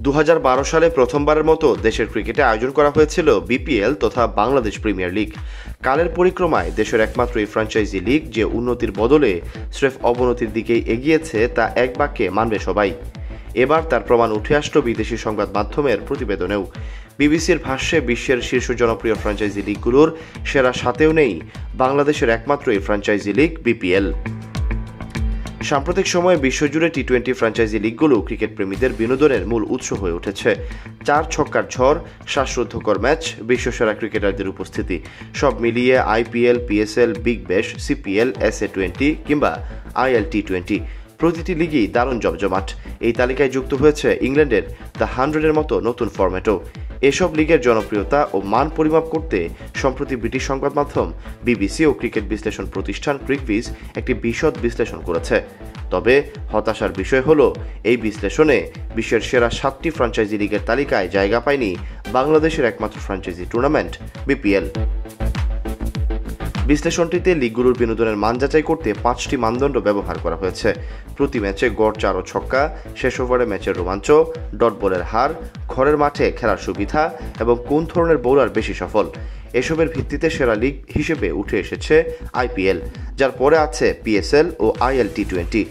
2012 সালে প্রথমবারের মতো দেশের ক্রিকেটে আয়োজন করা হয়েছিল বিপিএল তথা বাংলাদেশ প্রিমিয়ার লিগ। কালের পরিক্রমায় দেশের একমাত্র এই ফ্র্যাঞ্চাইজি লিগ যে উন্নতির বদলে স্রেফ অবনতির দিকেই এগিয়েছে তা এক বাক্যে মানবে সবাই। এবার তার প্রমাণ উঠে আসলো বিদেশি সংবাদ মাধ্যমের প্রতিবেদনেও। বিবিসির ভাষ্যে বিশ্বের শীর্ষ জনপ্রিয় ফ্র্যাঞ্চাইজি লিগগুলোর সেরা সাতেও নেই বাংলাদেশের একমাত্র এই ফ্র্যাঞ্চাইজি লিগ বিপিএল। সাম্প্রতিক সময়ে বিশ্বজুড়ে টি-20 ফ্র্যাঞ্চাইজি লিগগুলো ক্রিকেট প্রেমীদের বিনোদনের মূল উৎস হয়ে উঠেছে। 4 ছক্কার ঝড়, শ্বাসরুদ্ধকর ম্যাচ, বিশ্বসেরা ক্রিকেটারদের উপস্থিতি, সব মিলিয়ে IPL, PSL, Big Bash, CPL, SA20 কিংবা আইএল টি-20 প্রতিটি লিগই দারুণ জমজমাট। এই তালিকায় যুক্ত হয়েছে ইংল্যান্ডের দ্য 100-এর মতো নতুন ফরম্যাটও। এসব লিগের জনপ্রিয়তা ও মান পরিমাপ করতে সম্প্রতি ব্রিটিশ সংবাদ মাধ্যম বিবিসি ও ক্রিকেট বিশ্লেষণ প্রতিষ্ঠান ক্রিকভিজ একটি বিশদ বিশ্লেষণ করেছে। তবে হতাশার বিষয় হলো এই বিশ্লেষণে বিশ্বের সেরা 7টি ফ্র্যাঞ্চাইজি লিগের তালিকায় জায়গা পায়নি বাংলাদেশের একমাত্র ফ্র্যাঞ্চাইজি টুর্নামেন্ট বিপিএল। বিশ্লেষণটিতে লিগগুলোর বিনোদনের মান যাচাই করতে 5টি মানদণ্ড ব্যবহার করা হয়েছে। প্রতি ম্যাচে গড় 4 ও ছক্কা, শেষ ওভারে ম্যাচের রোমাঞ্চ, ডট বলের হার, ঘরের মাঠে খেলার সুবিধা এবং কোন ধরনের বোলার বেশি সফল। এসবের ভিত্তিতে সেরা লিগ হিসেবে উঠে এসেছে আইপিএল, যার পরে আছে পিএসএল ও আইএল টি-20।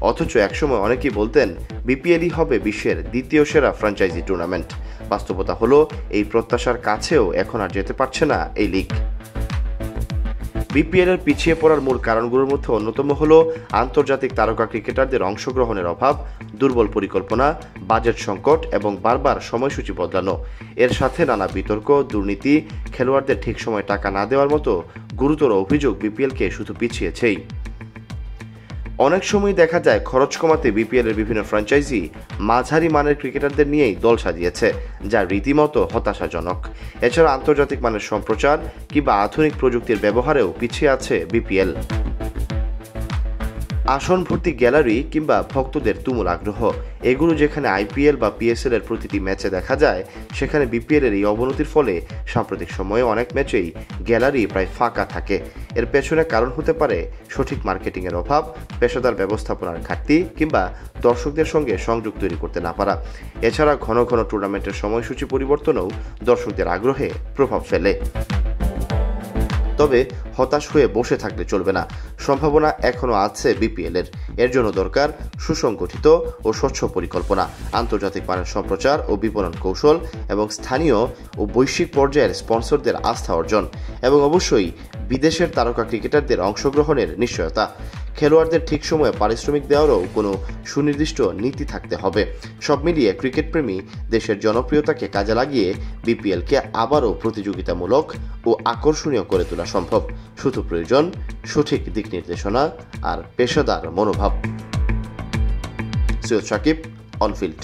অথচ একসময় অনেকেই বলতেন বিপিএলই হবে বিশ্বের দ্বিতীয় সেরা ফ্র্যাঞ্চাইজি টুর্নামেন্ট। বাস্তবতা হলো এই প্রত্যাশার কাছেও এখন আর যেতে পারছে না এই লিগ। বিপিএল এর পিছিয়ে পড়ার মূল কারণগুলোর মধ্যে অন্যতম হল আন্তর্জাতিক তারকা ক্রিকেটারদের অংশগ্রহণের অভাব, দুর্বল পরিকল্পনা, বাজেট সংকট এবং বারবার সময়সূচি বদলানো। এর সাথে নানা বিতর্ক, দুর্নীতি, খেলোয়াড়দের ঠিক সময় টাকা না দেওয়ার মতো গুরুতর অভিযোগ বিপিএলকে শুধু পিছিয়েছেই। অনেক সময় দেখা যায় খরচ কমাতে বিপিএল এর বিভিন্ন ফ্র্যাঞ্চাইজি মাঝারি মানের ক্রিকেটারদের নিয়েই দল সাজিয়েছে, যা রীতিমতো হতাশাজনক। এছাড়া আন্তর্জাতিক মানের সম্প্রচার কিংবা আধুনিক প্রযুক্তির ব্যবহারেও পিছিয়ে আছে বিপিএল। আসন ভর্তি গ্যালারি কিংবা ভক্তদের তুমুল আগ্রহ, এগুলো যেখানে আইপিএল বা পিএসএল এর প্রতিটি ম্যাচে দেখা যায়, সেখানে বিপিএল এর এই অবনতির ফলে সাম্প্রতিক সময়ে অনেক ম্যাচেই গ্যালারি প্রায় ফাঁকা থাকে। এর পেছনে কারণ হতে পারে সঠিক মার্কেটিংয়ের অভাব, পেশাদার ব্যবস্থাপনার ঘাটতি কিংবা দর্শকদের সঙ্গে সংযোগ তৈরি করতে না পারা। এছাড়া ঘন ঘন টুর্নামেন্টের সময়সূচি পরিবর্তনও দর্শকদের আগ্রহে প্রভাব ফেলে। তবে হতাশ হয়ে বসে থাকলে চলবে না। সম্ভাবনা এখনও আছে বিপিএল এর জন্য দরকার সুসংগঠিত ও স্বচ্ছ পরিকল্পনা, আন্তর্জাতিক মানের সম্প্রচার ও বিপণন কৌশল এবং স্থানীয় ও বৈশ্বিক পর্যায়ের স্পন্সরদের আস্থা অর্জন এবং অবশ্যই বিদেশের তারকা ক্রিকেটারদের অংশগ্রহণের নিশ্চয়তা। খেলোয়াড়দের ঠিক সময়ে পারিশ্রমিক দেওয়ারও কোনো সুনির্দিষ্ট নীতি থাকতে হবে। সব মিলিয়ে ক্রিকেট প্রেমী দেশের জনপ্রিয়তাকে কাজে লাগিয়ে বিপিএলকে আবারও প্রতিযোগিতামূলক ও আকর্ষণীয় করে তোলা সম্ভব। শুধু প্রয়োজন সঠিক দিক নির্দেশনা আর পেশাদার মনোভাব। সৈয়দ সাকিব, অনফিল্ড।